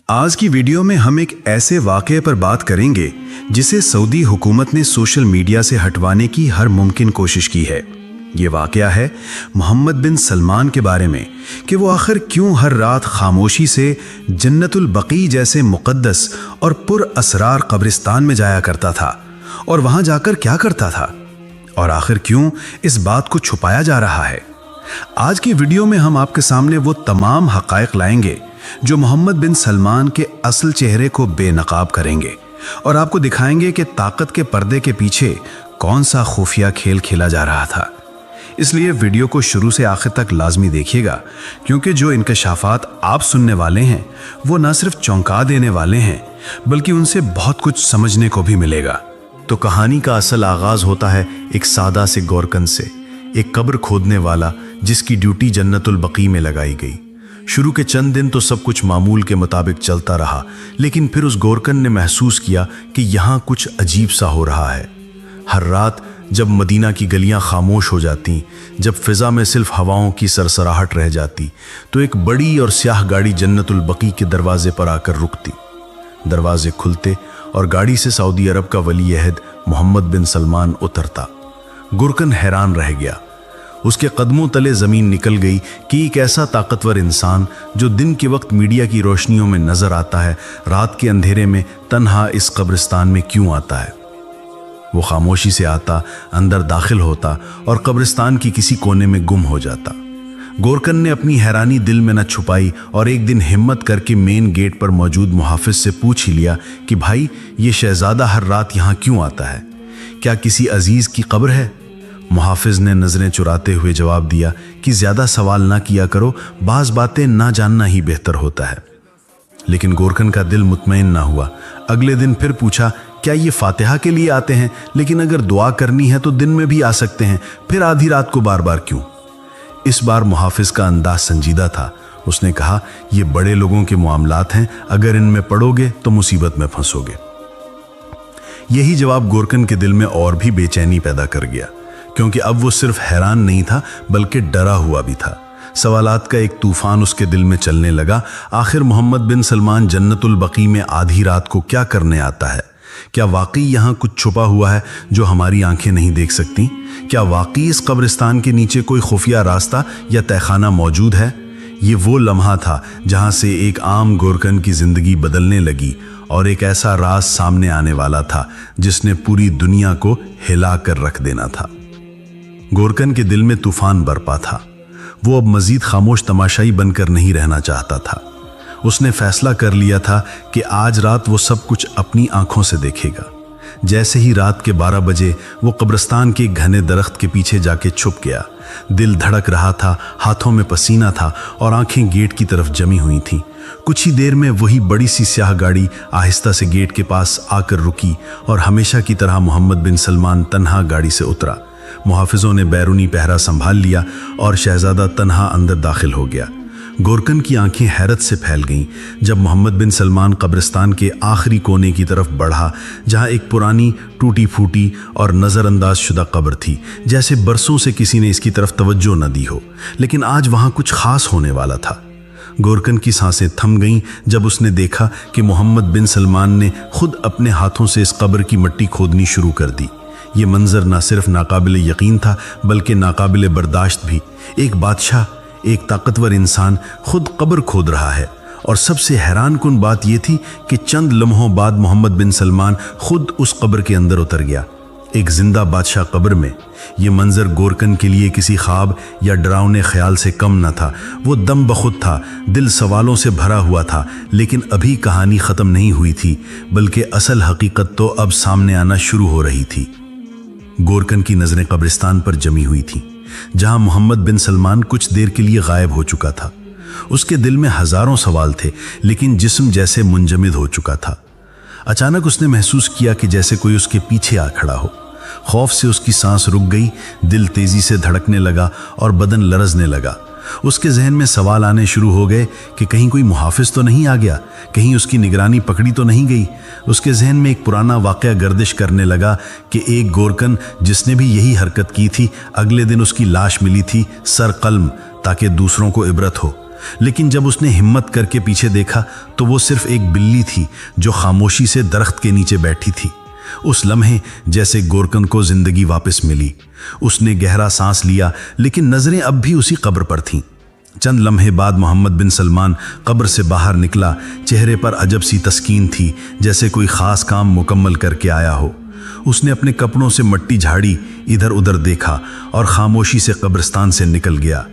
आज की वीडियो में हम एक ऐसे वाक़ये पर बात करेंगे जिसे सऊदी हुकूमत ने सोशल मीडिया से हटवाने की हर मुमकिन कोशिश की है। ये वाक़या है मोहम्मद बिन सलमान के बारे में कि वो आखिर क्यों हर रात खामोशी से जन्नतुल बकी जैसे मुक़द्दस और पुर असरार कब्रिस्तान में जाया करता था और वहाँ जाकर क्या करता था, और आखिर क्यों इस बात को छुपाया जा रहा है। आज की वीडियो में हम आपके सामने वो तमाम हक़ाइक़ लाएंगे जो मोहम्मद बिन सलमान के असल चेहरे को बेनकाब करेंगे और आपको दिखाएंगे कि ताकत के पर्दे के पीछे कौन सा खुफिया खेल खेला जा रहा था। इसलिए वीडियो को शुरू से आखिर तक लाजमी देखिएगा, क्योंकि जो इंकशाफात आप सुनने वाले हैं वो न सिर्फ चौंका देने वाले हैं बल्कि उनसे बहुत कुछ समझने को भी मिलेगा। तो कहानी का असल आगाज होता है एक सादा से गोरकन से, एक कब्र खोदने वाला जिसकी ड्यूटी जन्नतुल बकी में लगाई गई। शुरू के चंद दिन तो सब कुछ मामूल के मुताबिक चलता रहा, लेकिन फिर उस गोरकन ने महसूस किया कि यहाँ कुछ अजीब सा हो रहा है। हर रात जब मदीना की गलियां खामोश हो जाती, जब फिजा में सिर्फ हवाओं की सरसराहट रह जाती, तो एक बड़ी और स्याह गाड़ी जन्नतुल बकी के दरवाजे पर आकर रुकती। दरवाजे खुलते और गाड़ी से सऊदी अरब का वली अहद मोहम्मद बिन सलमान उतरता। गोरकन हैरान रह गया। उसके कदमों तले ज़मीन निकल गई कि एक ऐसा ताकतवर इंसान जो दिन के वक्त मीडिया की रोशनियों में नज़र आता है, रात के अंधेरे में तन्हा इस कब्रिस्तान में क्यों आता है। वो खामोशी से आता, अंदर दाखिल होता और कब्रिस्तान की किसी कोने में गुम हो जाता। गोरकन ने अपनी हैरानी दिल में न छुपाई और एक दिन हिम्मत करके मेन गेट पर मौजूद मुहाफिज से पूछ ही लिया कि भाई, ये शहजादा हर रात यहाँ क्यों आता है? क्या किसी अजीज़ की कब्र है? मुहाफिज ने नजरें चुराते हुए जवाब दिया कि ज्यादा सवाल ना किया करो, बाज बातें ना जानना ही बेहतर होता है। लेकिन गोरकन का दिल मुतमईन ना हुआ। अगले दिन फिर पूछा, क्या ये फातिहा के लिए आते हैं? लेकिन अगर दुआ करनी है तो दिन में भी आ सकते हैं, फिर आधी रात को बार बार क्यों? इस बार मुहाफिज का अंदाज संजीदा था। उसने कहा, ये बड़े लोगों के मामलात हैं, अगर इनमें पड़ोगे तो मुसीबत में फंसोगे। यही जवाब गोरकन के दिल में और भी बेचैनी पैदा कर गया, क्योंकि अब वो सिर्फ हैरान नहीं था बल्कि डरा हुआ भी था। सवालात का एक तूफान उसके दिल में चलने लगा। आखिर मोहम्मद बिन सलमान जन्नतुल बकी में आधी रात को क्या करने आता है? क्या वाकई यहाँ कुछ छुपा हुआ है जो हमारी आंखें नहीं देख सकती? क्या वाकई इस कब्रिस्तान के नीचे कोई खुफिया रास्ता या तहखाना मौजूद है? ये वो लम्हा था जहाँ से एक आम गोरकन की जिंदगी बदलने लगी और एक ऐसा राज सामने आने वाला था जिसने पूरी दुनिया को हिला कर रख देना था। गोरकन के दिल में तूफान बरपा था। वो अब मजीद खामोश तमाशाई बनकर नहीं रहना चाहता था। उसने फैसला कर लिया था कि आज रात वो सब कुछ अपनी आंखों से देखेगा। जैसे ही रात के 12 बजे वो कब्रिस्तान के घने दरख्त के पीछे जाके छुप गया। दिल धड़क रहा था, हाथों में पसीना था और आंखें गेट की तरफ जमी हुई थीं। कुछ ही देर में वही बड़ी सी स्याह गाड़ी आहिस्ता से गेट के पास आकर रुकी और हमेशा की तरह मोहम्मद बिन सलमान तन्हा गाड़ी से उतरा। मुहाफिजों ने बैरूनी पहरा संभाल लिया और शहजादा तन्हा अंदर दाखिल हो गया। गोरकन की आंखें हैरत से फैल गईं जब मोहम्मद बिन सलमान कब्रिस्तान के आखिरी कोने की तरफ बढ़ा, जहां एक पुरानी टूटी फूटी और नज़रअंदाज शुदा कब्र थी। जैसे बरसों से किसी ने इसकी तरफ तवज्जो न दी हो, लेकिन आज वहां कुछ खास होने वाला था। गोरकन की सांसें थम गईं जब उसने देखा कि मोहम्मद बिन सलमान ने खुद अपने हाथों से इस कब्र की मिट्टी खोदनी शुरू कर दी। ये मंजर ना सिर्फ नाकाबिल यकीन था बल्कि नाकाबिल बर्दाश्त भी। एक बादशाह, एक ताकतवर इंसान खुद कब्र खोद रहा है, और सबसे हैरान कुन बात यह थी कि चंद लम्हों बाद मोहम्मद बिन सलमान खुद उस कब्र के अंदर उतर गया, एक जिंदा बादशाह कब्र में। यह मंजर गोरकन के लिए किसी ख्वाब या डरावने ख्याल से कम न था। वो दम बखुद था, दिल सवालों से भरा हुआ था। लेकिन अभी कहानी ख़त्म नहीं हुई थी, बल्कि असल हकीकत तो अब सामने आना शुरू हो रही थी। गोरकन की नजरें कब्रिस्तान पर जमी हुई थीं, जहां मोहम्मद बिन सलमान कुछ देर के लिए गायब हो चुका था। उसके दिल में हजारों सवाल थे, लेकिन जिस्म जैसे मुंजमिद हो चुका था। अचानक उसने महसूस किया कि जैसे कोई उसके पीछे आ खड़ा हो। खौफ से उसकी सांस रुक गई, दिल तेजी से धड़कने लगा और बदन लरजने लगा। उसके जहन में सवाल आने शुरू हो गए कि कहीं कोई मुहाफिज तो नहीं आ गया, कहीं उसकी निगरानी पकड़ी तो नहीं गई। उसके जहन में एक पुराना वाक़या गर्दिश करने लगा कि एक गोरकन जिसने भी यही हरकत की थी, अगले दिन उसकी लाश मिली थी सर कलम, ताकि दूसरों को इबरत हो। लेकिन जब उसने हिम्मत करके पीछे देखा तो वो सिर्फ एक बिल्ली थी जो खामोशी से दरख्त के नीचे बैठी थी। उस लम्हे जैसे गोरकन को जिंदगी वापस मिली। उसने गहरा सांस लिया, लेकिन नजरें अब भी उसी कब्र पर थीं। चंद लम्हे बाद मोहम्मद बिन सलमान कब्र से बाहर निकला। चेहरे पर अजब सी तस्कीन थी, जैसे कोई खास काम मुकम्मल करके आया हो। उसने अपने कपड़ों से मिट्टी झाड़ी, इधर उधर देखा और खामोशी से कब्रिस्तान से निकल गया।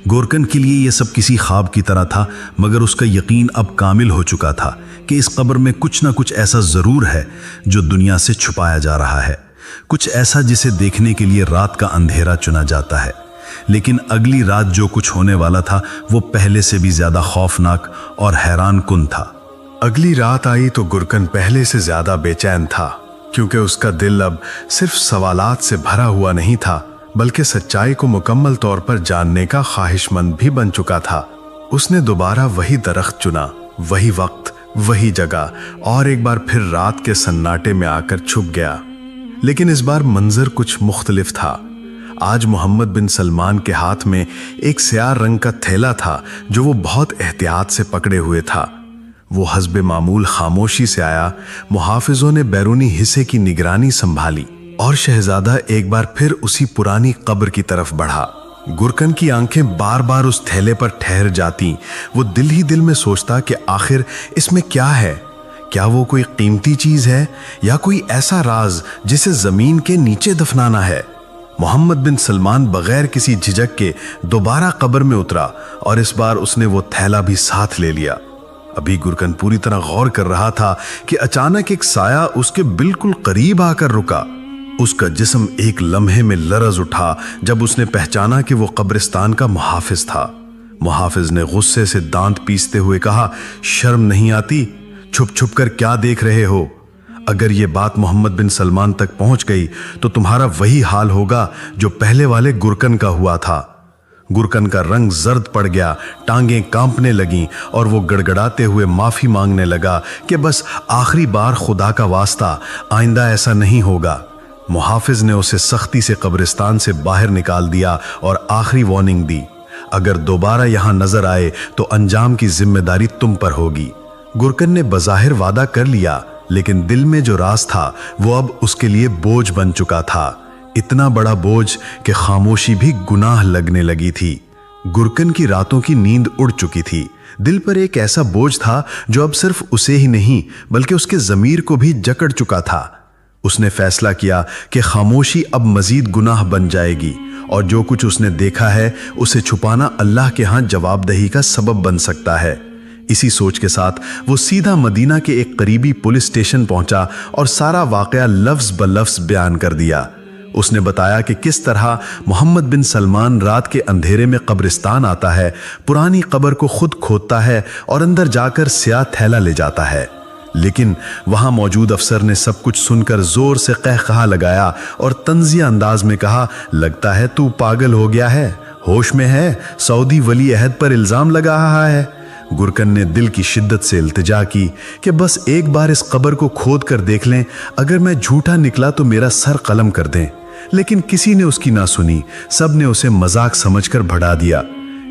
गोरकन के लिए यह सब किसी ख्वाब की तरह था, मगर उसका यकीन अब कामिल हो चुका था कि इस कब्र में कुछ ना कुछ ऐसा ज़रूर है जो दुनिया से छुपाया जा रहा है, कुछ ऐसा जिसे देखने के लिए रात का अंधेरा चुना जाता है। लेकिन अगली रात जो कुछ होने वाला था वो पहले से भी ज़्यादा खौफनाक और हैरान कुन था। अगली रात आई तो गुरकन पहले से ज़्यादा बेचैन था, क्योंकि उसका दिल अब सिर्फ सवालात से भरा हुआ नहीं था, बल्कि सच्चाई को मुकम्मल तौर पर जानने का ख्वाहिशमंद भी बन चुका था। उसने दोबारा वही दरख्त चुना, वही वक्त, वही जगह, और एक बार फिर रात के सन्नाटे में आकर छुप गया। लेकिन इस बार मंजर कुछ मुख्तलिफ था। आज मोहम्मद बिन सलमान के हाथ में एक स्याह रंग का थैला था जो वो बहुत एहतियात से पकड़े हुए था। वो हस्बे मामूल खामोशी से आया। मुहाफिजों ने बैरूनी हिस्से की निगरानी संभाली और शहजादा एक बार फिर उसी पुरानी कब्र की तरफ बढ़ा। गुरकन की आंखें बार बार उस थैले पर ठहर जाती। वो दिल ही दिल में सोचता कि आखिर इसमें क्या है। क्या वो कोई कीमती चीज है या कोई ऐसा राज जिसे जमीन के नीचे दफनाना है। मोहम्मद बिन सलमान बगैर किसी झिझक के दोबारा कब्र में उतरा और इस बार उसने वो थैला भी साथ ले लिया। अभी गुरकन पूरी तरह गौर कर रहा था कि अचानक एक साया उसके बिल्कुल करीब आकर रुका। उसका जिस्म एक लम्हे में लरज उठा जब उसने पहचाना कि वो कब्रिस्तान का मुहाफिज था। मुहाफिज ने गुस्से से दांत पीसते हुए कहा, शर्म नहीं आती? छुप छुप कर क्या देख रहे हो? अगर ये बात मोहम्मद बिन सलमान तक पहुंच गई तो तुम्हारा वही हाल होगा जो पहले वाले गुरकन का हुआ था। गुरकन का रंग जर्द पड़ गया, टांगें कांपने लगीं और वो गड़गड़ाते हुए माफी मांगने लगा कि बस आखिरी बार खुदा का वास्ता, आइंदा ऐसा नहीं होगा। मुहाफिज ने उसे सख्ती से कब्रिस्तान से बाहर निकाल दिया और आखिरी वार्निंग दी, अगर दोबारा यहां नजर आए तो अंजाम की जिम्मेदारी तुम पर होगी। गुरकन ने बज़ाहिर वादा कर लिया, लेकिन दिल में जो राज था वो अब उसके लिए बोझ बन चुका था। इतना बड़ा बोझ कि खामोशी भी गुनाह लगने लगी थी। गुरकन की रातों की नींद उड़ चुकी थी। दिल पर एक ऐसा बोझ था जो अब सिर्फ उसे ही नहीं बल्कि उसके ज़मीर को भी जकड़ चुका था। उसने फैसला किया कि खामोशी अब मजीद गुनाह बन जाएगी और जो कुछ उसने देखा है उसे छुपाना अल्लाह के यहाँ जवाबदही का सबब बन सकता है। इसी सोच के साथ वो सीधा मदीना के एक करीबी पुलिस स्टेशन पहुंचा और सारा वाकया लफ्ज ब लफ्ज बयान कर दिया। उसने बताया कि किस तरह मोहम्मद बिन सलमान रात के अंधेरे में कब्रिस्तान आता है, पुरानी कब्र को खुद खोदता है और अंदर जाकर स्याह थैला ले जाता है। लेकिन वहां मौजूद अफसर ने सब कुछ सुनकर जोर से कहकहा लगाया और तंजिया अंदाज में कहा, लगता है तू पागल हो गया है, होश में है? सऊदी वली अहद पर इल्जाम लगा रहा है। गुरकन ने दिल की शिद्दत से इल्तिजा की कि बस एक बार इस कब्र को खोद कर देख लें, अगर मैं झूठा निकला तो मेरा सर कलम कर दें। लेकिन किसी ने उसकी ना सुनी, सब ने उसे मजाक समझकर भड़ा दिया।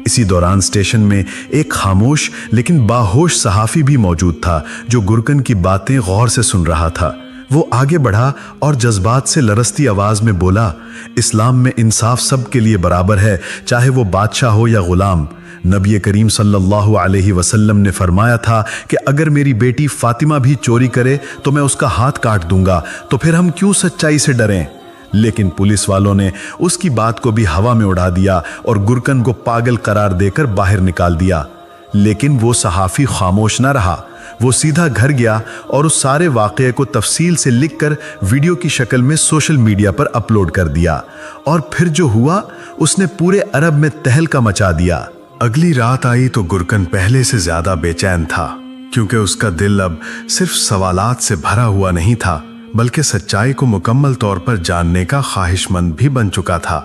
इसी दौरान स्टेशन में एक खामोश लेकिन बाहोश सहाफी भी मौजूद था जो गुरकन की बातें गौर से सुन रहा था। वो आगे बढ़ा और जज्बात से लरसती आवाज में बोला, इस्लाम में इंसाफ सबके लिए बराबर है, चाहे वो बादशाह हो या गुलाम। नबी करीम सल्लल्लाहु अलैहि वसल्लम ने फरमाया था कि अगर मेरी बेटी फातिमा भी चोरी करे तो मैं उसका हाथ काट दूंगा, तो फिर हम क्यों सच्चाई से डरें? लेकिन पुलिस वालों ने उसकी बात को भी हवा में उड़ा दिया और गुरकन को पागल करार देकर बाहर निकाल दिया। लेकिन वो सहाफी खामोश न रहा। वो सीधा घर गया और उस सारे वाकये को तफसील से लिखकर वीडियो की शक्ल में सोशल मीडिया पर अपलोड कर दिया। और फिर जो हुआ उसने पूरे अरब में तहलका मचा दिया। अगली रात आई तो गुरकन पहले से ज्यादा बेचैन था, क्योंकि उसका दिल अब सिर्फ सवालात से भरा हुआ नहीं था बल्कि सच्चाई को मुकम्मल तौर पर जानने का ख्वाहिशमंद भी बन चुका था।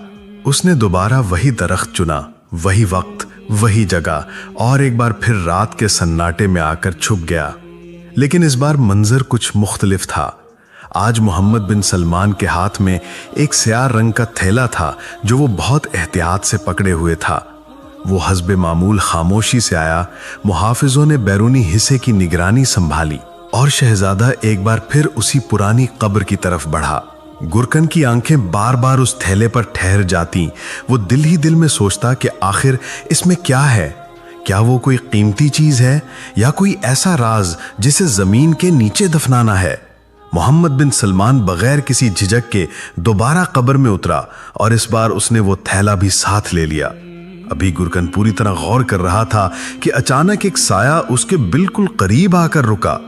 उसने दोबारा वही दरख्त चुना, वही वक्त, वही जगह, और एक बार फिर रात के सन्नाटे में आकर छुप गया। लेकिन इस बार मंजर कुछ मुख्तलिफ था। आज मोहम्मद बिन सलमान के हाथ में एक स्याह रंग का थैला था जो वो बहुत एहतियात से पकड़े हुए था। वो हस्ब मामूल खामोशी से आया। मुहाफिजों ने बैरूनी हिस्से की निगरानी संभाली और शहजादा एक बार फिर उसी पुरानी कब्र की तरफ बढ़ा। गुरकन की आंखें बार बार उस थैले पर ठहर जाती। वो दिल ही दिल में सोचता कि आखिर इसमें क्या है। क्या वो कोई कीमती चीज है या कोई ऐसा राज जिसे जमीन के नीचे दफनाना है। मोहम्मद बिन सलमान बगैर किसी झिझक के दोबारा कब्र में उतरा और इस बार उसने वो थैला भी साथ ले लिया। अभी गुरकन पूरी तरह गौर कर रहा था कि अचानक एक साया उसके बिल्कुल करीब आकर रुका।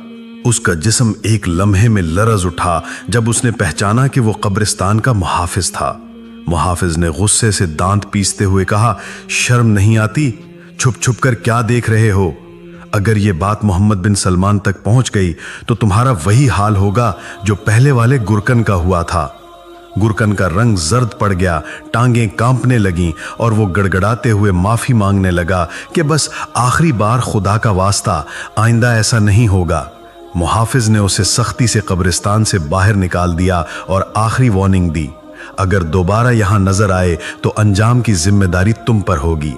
उसका जिस्म एक लम्हे में लरज उठा जब उसने पहचाना कि वो कब्रिस्तान का मुहाफिज था। मुहाफिज ने गुस्से से दांत पीसते हुए कहा, शर्म नहीं आती? छुप छुप कर क्या देख रहे हो? अगर ये बात मोहम्मद बिन सलमान तक पहुंच गई तो तुम्हारा वही हाल होगा जो पहले वाले गुरकन का हुआ था। गुरकन का रंग जर्द पड़ गया, टांगें कांपने लगीं और वो गड़गड़ाते हुए माफी मांगने लगा कि बस आखिरी बार खुदा का वास्ता, आइंदा ऐसा नहीं होगा। मुहाफिज ने उसे सख्ती से कब्रिस्तान से बाहर निकाल दिया और आखिरी वार्निंग दी, अगर दोबारा यहां नजर आए तो अंजाम की जिम्मेदारी तुम पर होगी।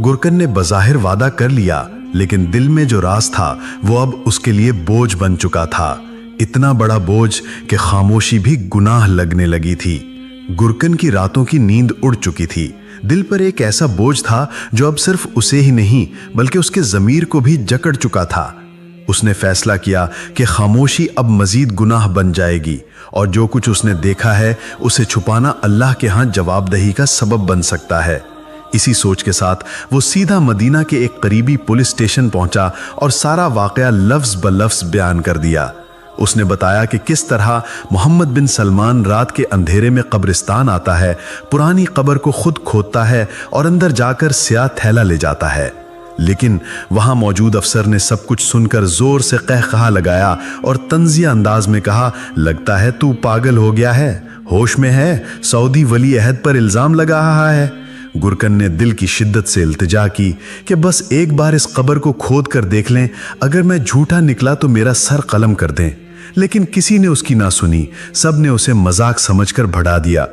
गुरकन ने बज़ाहिर वादा कर लिया, लेकिन दिल में जो राज था वो अब उसके लिए बोझ बन चुका था। इतना बड़ा बोझ कि खामोशी भी गुनाह लगने लगी थी। गुरकन की रातों की नींद उड़ चुकी थी। दिल पर एक ऐसा बोझ था जो अब सिर्फ उसे ही नहीं बल्कि उसके ज़मीर को भी जकड़ चुका था। उसने फैसला किया कि खामोशी अब मजीद गुनाह बन जाएगी और जो कुछ उसने देखा है उसे छुपाना अल्लाह के यहाँ जवाबदही का सबब बन सकता है। इसी सोच के साथ वो सीधा मदीना के एक करीबी पुलिस स्टेशन पहुंचा और सारा वाकया लफ्ज ब लफ्ज बयान कर दिया। उसने बताया कि किस तरह मोहम्मद बिन सलमान रात के अंधेरे में कब्रिस्तान आता है, पुरानी कब्र को खुद खोदता है और अंदर जाकर स्याह थैला ले जाता है। लेकिन वहां मौजूद अफसर ने सब कुछ सुनकर जोर से कहकहा लगाया और तंजिया अंदाज में कहा, लगता है तू पागल हो गया है, होश में है? सऊदी वली अहद पर इल्जाम लगा रहा है। गुरकन ने दिल की शिद्दत से इल्तिजा की कि बस एक बार इस कब्र को खोद कर देख लें, अगर मैं झूठा निकला तो मेरा सर कलम कर दें। लेकिन किसी ने उसकी ना सुनी, सब ने उसे मजाक समझकर भड़ा दिया।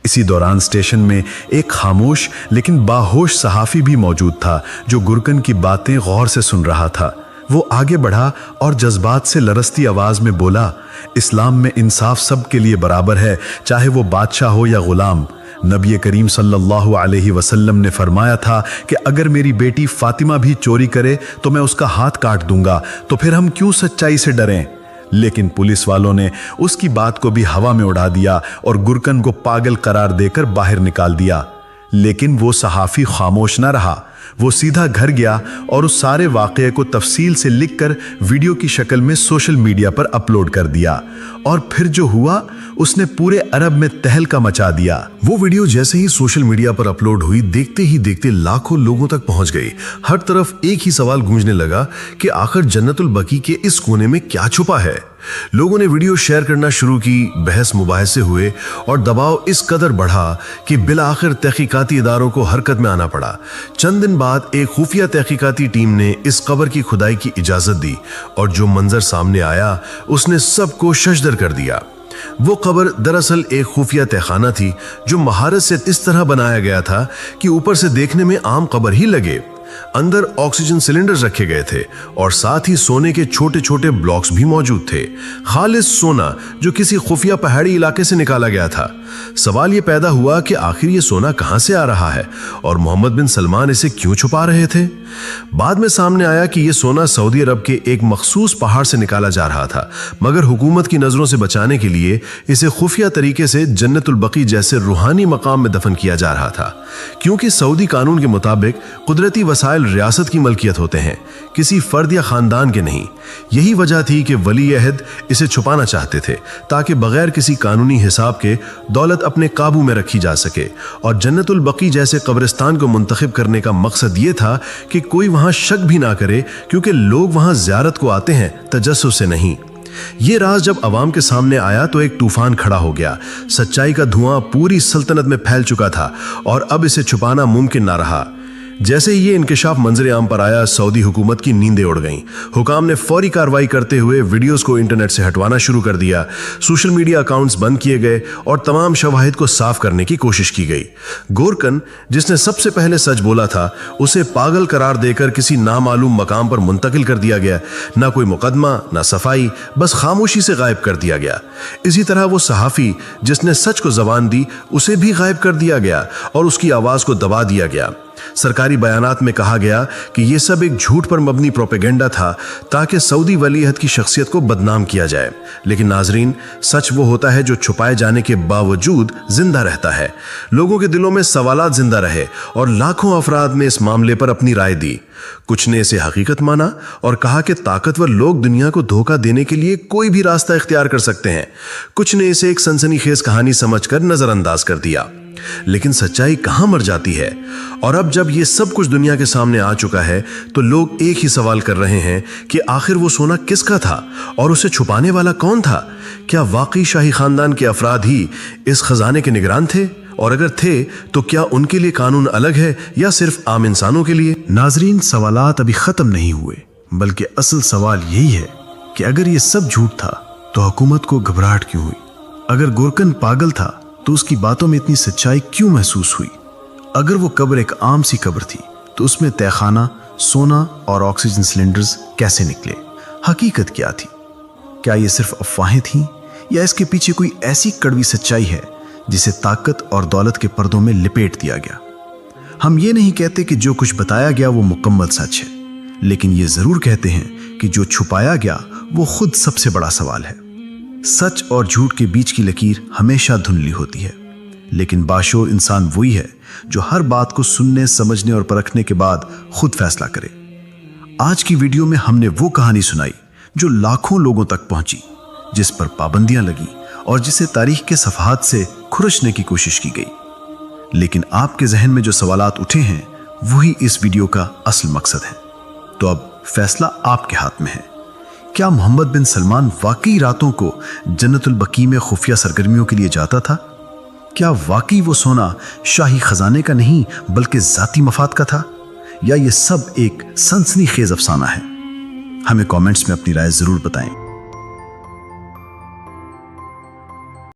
इसी दौरान स्टेशन में एक खामोश लेकिन बाहोश सहाफी भी मौजूद था जो गुरकन की बातें गौर से सुन रहा था। वो आगे बढ़ा और जज्बात से लरसती आवाज में बोला, इस्लाम में इंसाफ सबके लिए बराबर है, चाहे वो बादशाह हो या गुलाम। नबी करीम सल्लल्लाहु अलैहि वसल्लम ने फरमाया था कि अगर मेरी बेटी फातिमा भी चोरी करे तो मैं उसका हाथ काट दूंगा, तो फिर हम क्यों सच्चाई से डरें? लेकिन पुलिस वालों ने उसकी बात को भी हवा में उड़ा दिया और गुरकन को पागल करार देकर बाहर निकाल दिया। लेकिन वो सहाफी खामोश न रहा। वो सीधा घर गया और उस सारे वाकये को तफसील से लिखकर वीडियो की शक्ल में सोशल मीडिया पर अपलोड कर दिया। और फिर जो हुआ उसने पूरे अरब में तहलका मचा दिया। वो वीडियो जैसे ही सोशल मीडिया पर अपलोड हुई, देखते ही देखते लाखों लोगों तक पहुंच गई। हर तरफ एक ही सवाल गूंजने लगा कि आखिर जन्नतुल बकी के इस कोने में क्या छुपा है। लोगों ने वीडियो शेयर करना शुरू की, बहस मुबाहसे हुए और दबाव इस कदर बढ़ा कि बिला आखिर तहकीकाती इदारों को हरकत में आना पड़ा। चंद दिन बाद एक खुफिया तहकीकाती टीम ने इस कब्र की खुदाई की इजाजत दी और जो मंजर सामने आया उसने सबको शशदर कर दिया। वो कब्र दरअसल एक खुफिया तहखाना थी जो महारत से इस तरह बनाया गया था कि ऊपर से देखने में आम कब्र ही लगे। अंदर ऑक्सीजन सिलेंडर्स रखे गए थे और साथ ही सोने के छोटे छोटे ब्लॉक्स भी मौजूद थे। खालिस सोना जो किसी खुफिया पहाड़ी इलाके से निकाला गया था। सवाल ये पैदा हुआ कि आखिर ये सोना कहां से आ रहा है और मोहम्मद बिन सलमान इसे क्यों छुपा रहे थे। बाद में सामने आया कि यह सोना सऊदी अरब के एक मखसूस पहाड़ से निकाला जा रहा था, मगर हुकूमत की नजरों से बचाने के लिए इसे खुफिया तरीके से जन्नतुल बकी जैसे रूहानी मकाम में दफन किया जा रहा था। क्योंकि सऊदी कानून के मुताबिक कुदरती वसाइल रियासत की मलकियत होते हैं, किसी फर्द या खानदान के नहीं। यही वजह थी कि वली अहद इसे छुपाना चाहते थे ताकि बगैर किसी कानूनी हिसाब के दौलत अपने काबू में रखी जा सके। और जन्नतुल बकी जैसे कब्रिस्तान को मुंतखब करने का मकसद ये था कि कोई वहां शक भी ना करे, क्योंकि लोग वहां ज़ियारत को आते हैं, तजस्सुस से नहीं। ये राज जब अवाम के सामने आया तो एक तूफान खड़ा हो गया। सच्चाई का धुआं पूरी सल्तनत में फैल चुका था और अब इसे छुपाना मुमकिन ना रहा। जैसे ही ये इंकशाफ मंजर आम पर आया, सऊदी हुकूमत की नींदें उड़ गईं। हुकाम ने फौरी कार्रवाई करते हुए वीडियोस को इंटरनेट से हटवाना शुरू कर दिया। सोशल मीडिया अकाउंट्स बंद किए गए और तमाम शवाहिद को साफ करने की कोशिश की गई। गोरकन, जिसने सबसे पहले सच बोला था, उसे पागल करार देकर किसी नामालूम मकाम पर मुंतकिल कर दिया गया। ना कोई मुकदमा, ना सफाई, बस खामोशी से गायब कर दिया गया। इसी तरह वो सहाफ़ी जिसने सच को जबान दी, उसे भी गायब कर दिया गया और उसकी आवाज़ को दबा दिया गया। सरकारी बयानात में कहा गया कि यह सब एक झूठ पर मबनी प्रोपेगेंडा था ताकि सऊदी वलीअहद की शख्सियत को बदनाम किया जाए। लेकिन नाजरीन, सच वो होता है जो छुपाए जाने के बावजूद जिंदा रहता है। लोगों के दिलों में सवालात जिंदा रहे और लाखों अफराद ने इस मामले पर अपनी राय दी। कुछ ने इसे हकीकत माना और कहा कि ताकतवर लोग दुनिया को धोखा देने के लिए कोई भी रास्ता इख्तियार कर सकते हैं। कुछ ने इसे एक सनसनीखेज कहानी समझकर नजरअंदाज कर दिया। लेकिन सच्चाई कहां मर जाती है? और अब जब ये सब कुछ दुनिया के सामने आ चुका है, तो लोग एक ही सवाल कर रहे हैं कि आखिर वो सोना किसका था और उसे छुपाने वाला कौन था? क्या वाकई शाही खानदान के अफराद ही इस खजाने के निगरान थे? और अगर थे तो क्या उनके लिए कानून अलग है या सिर्फ आम इंसानों के लिए? नाजरीन, सवालात अभी खत्म नहीं हुए, बल्कि असल सवाल यही है कि अगर ये सब झूठ था तो हुकूमत को घबराहट क्यों हुई? अगर गोरकन पागल था तो उसकी बातों में इतनी सच्चाई क्यों महसूस हुई? अगर वो कब्र एक आम सी कब्र थी तो उसमें तहखाना, सोना और ऑक्सीजन सिलेंडर्स कैसे निकले? हकीकत क्या थी? क्या ये सिर्फ अफवाहें थीं या इसके पीछे कोई ऐसी कड़वी सच्चाई है जिसे ताकत और दौलत के पर्दों में लिपेट दिया गया? हम ये नहीं कहते कि जो कुछ बताया गया वो मुकम्मल सच है, लेकिन ये जरूर कहते हैं कि जो छुपाया गया वो खुद सबसे बड़ा सवाल है। सच और झूठ के बीच की लकीर हमेशा धुंधली होती है, लेकिन बाशऊर इंसान वही है जो हर बात को सुनने, समझने और परखने के बाद खुद फैसला करे। आज की वीडियो में हमने वो कहानी सुनाई जो लाखों लोगों तक पहुंची, जिस पर पाबंदियां लगी और जिसे तारीख के सफहात से खुरचने की कोशिश की गई। लेकिन आपके जहन में जो सवालात उठे हैं वही इस वीडियो का असल मकसद है। तो अब फैसला आपके हाथ में है। क्या मोहम्मद बिन सलमान वाकई रातों को जन्नतुल बकी में खुफिया सरगर्मियों के लिए जाता था? क्या वाकई वो सोना शाही खजाने का नहीं बल्कि जाती मफाद का था? या ये सब एक सनसनीखेज अफसाना है? हमें कमेंट्स में अपनी राय जरूर बताएं।